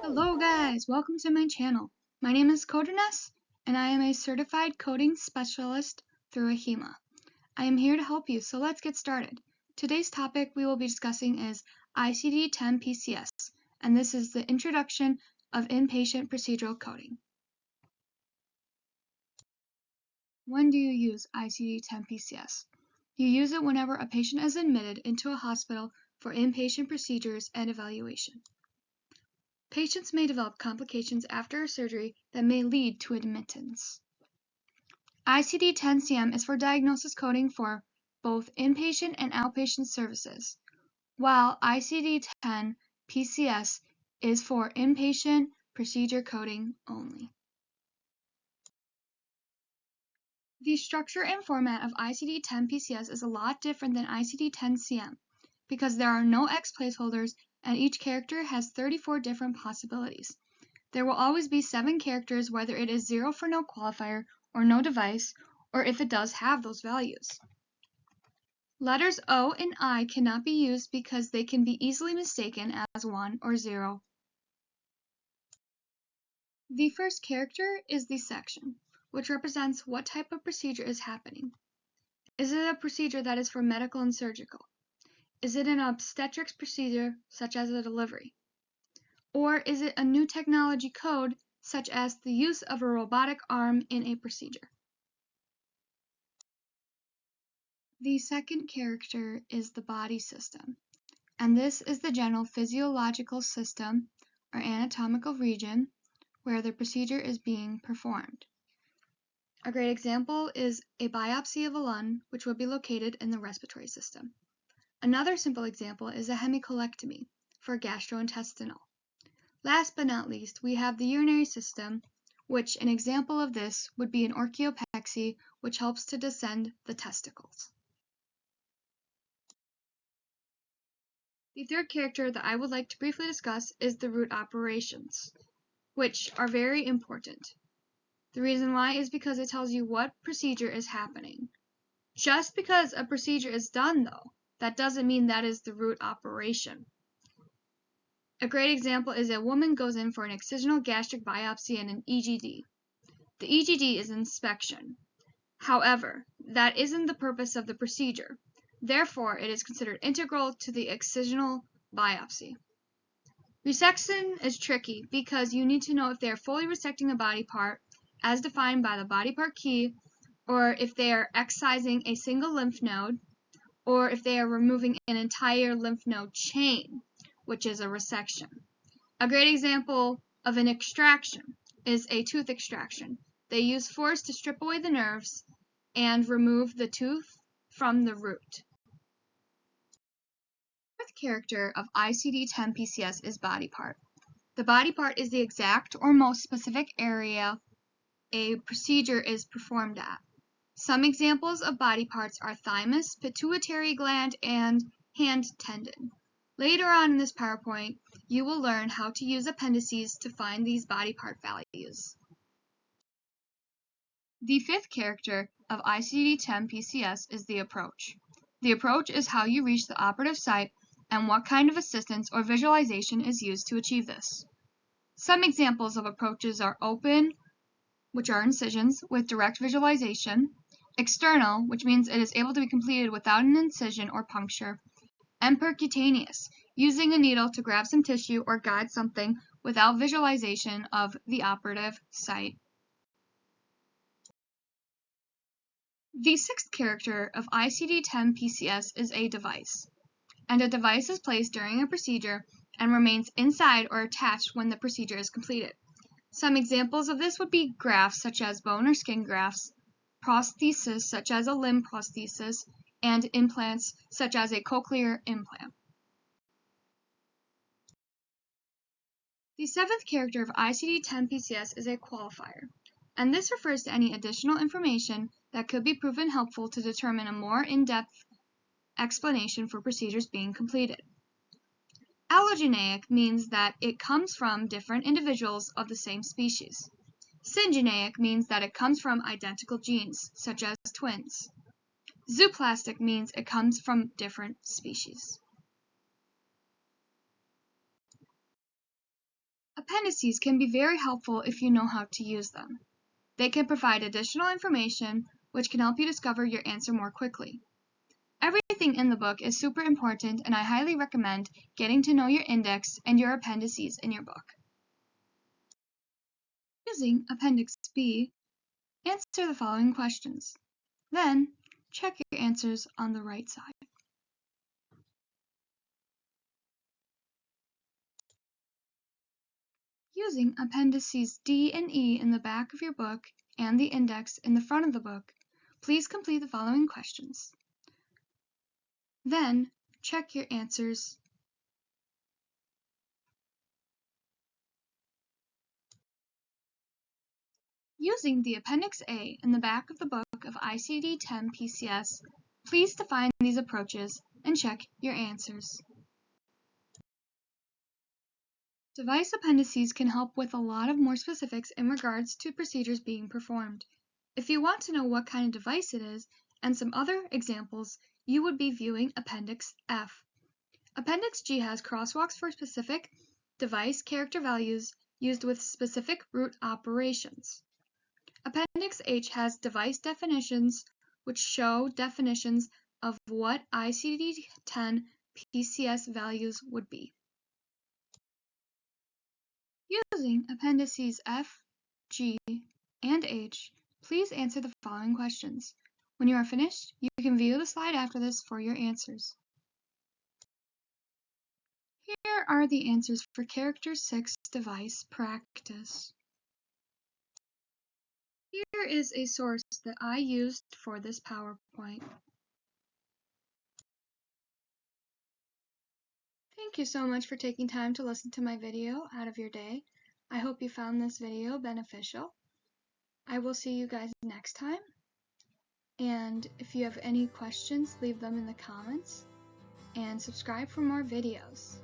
Hello guys, welcome to my channel. My name is CoderNess and I am a certified coding specialist through AHEMA. I am here to help you, so let's get started. Today's topic we will be discussing is ICD-10-PCS, and this is the introduction of inpatient procedural coding. When do you use ICD-10-PCS? You use it whenever a patient is admitted into a hospital for inpatient procedures and evaluation. Patients may develop complications after a surgery that may lead to admittance. ICD-10-CM is for diagnosis coding for both inpatient and outpatient services, while ICD-10-PCS is for inpatient procedure coding only. The structure and format of ICD-10-PCS is a lot different than ICD-10-CM because there are no X placeholders and each character has 34 different possibilities. There will always be 7 characters whether it is 0 for no qualifier or no device, or if it does have those values. Letters O and I cannot be used because they can be easily mistaken as 1 or 0. The first character is the section, which represents what type of procedure is happening. Is it a procedure that is for medical and surgical? Is it an obstetrics procedure, such as a delivery? Or is it a new technology code, such as the use of a robotic arm in a procedure? The second character is the body system, and this is the general physiological system or anatomical region where the procedure is being performed. A great example is a biopsy of a lung, which would be located in the respiratory system. Another simple example is a hemicolectomy for gastrointestinal. Last but not least, we have the urinary system, which an example of this would be an orchiopexy, which helps to descend the testicles. The third character that I would like to briefly discuss is the root operations, which are very important. The reason why is because it tells you what procedure is happening. Just because a procedure is done, though, that doesn't mean that is the root operation. A great example is a woman goes in for an excisional gastric biopsy and an EGD. The EGD is inspection. However, that isn't the purpose of the procedure. Therefore, it is considered integral to the excisional biopsy. Resection is tricky because you need to know if they are fully resecting a body part, as defined by the body part key, or if they are excising a single lymph node, or if they are removing an entire lymph node chain, which is a resection. A great example of an extraction is a tooth extraction. They use force to strip away the nerves and remove the tooth from the root. The fourth character of ICD-10-PCS is body part. The body part is the exact or most specific area a procedure is performed at. Some examples of body parts are thymus, pituitary gland, and hand tendon. Later on in this PowerPoint, you will learn how to use appendices to find these body part values. The fifth character of ICD-10-PCS is the approach. The approach is how you reach the operative site and what kind of assistance or visualization is used to achieve this. Some examples of approaches are open, which are incisions with direct visualization, external, which means it is able to be completed without an incision or puncture, and percutaneous, using a needle to grab some tissue or guide something without visualization of the operative site. The sixth character of ICD-10-PCS is a device, and a device is placed during a procedure and remains inside or attached when the procedure is completed. Some examples of this would be grafts such as bone or skin grafts, prosthesis such as a limb prosthesis, and implants such as a cochlear implant. The seventh character of ICD-10-PCS is a qualifier, and this refers to any additional information that could be proven helpful to determine a more in-depth explanation for procedures being completed. Allogeneic means that it comes from different individuals of the same species. Syngeneic means that it comes from identical genes, such as twins. Zooplastic means it comes from different species. Appendices can be very helpful if you know how to use them. They can provide additional information which can help you discover your answer more quickly. Everything in the book is super important, and I highly recommend getting to know your index and your appendices in your book. Using Appendix B, answer the following questions. Then, check your answers on the right side. Using Appendices D and E in the back of your book and the index in the front of the book, please complete the following questions. Then, check your answers. Using the Appendix A in the back of the book of ICD-10-PCS, please define these approaches and check your answers. Device appendices can help with a lot of more specifics in regards to procedures being performed. If you want to know what kind of device it is and some other examples, you would be viewing Appendix F. Appendix G has crosswalks for specific device character values used with specific root operations. Appendix H has device definitions, which show definitions of what ICD-10-PCS values would be. Using Appendices F, G, and H, please answer the following questions. When you are finished, you can view the slide after this for your answers. Here are the answers for Character 6 Device Practice. Here is a source that I used for this PowerPoint. Thank you so much for taking time to listen to my video out of your day. I hope you found this video beneficial. I will see you guys next time. And if you have any questions, leave them in the comments. And subscribe for more videos.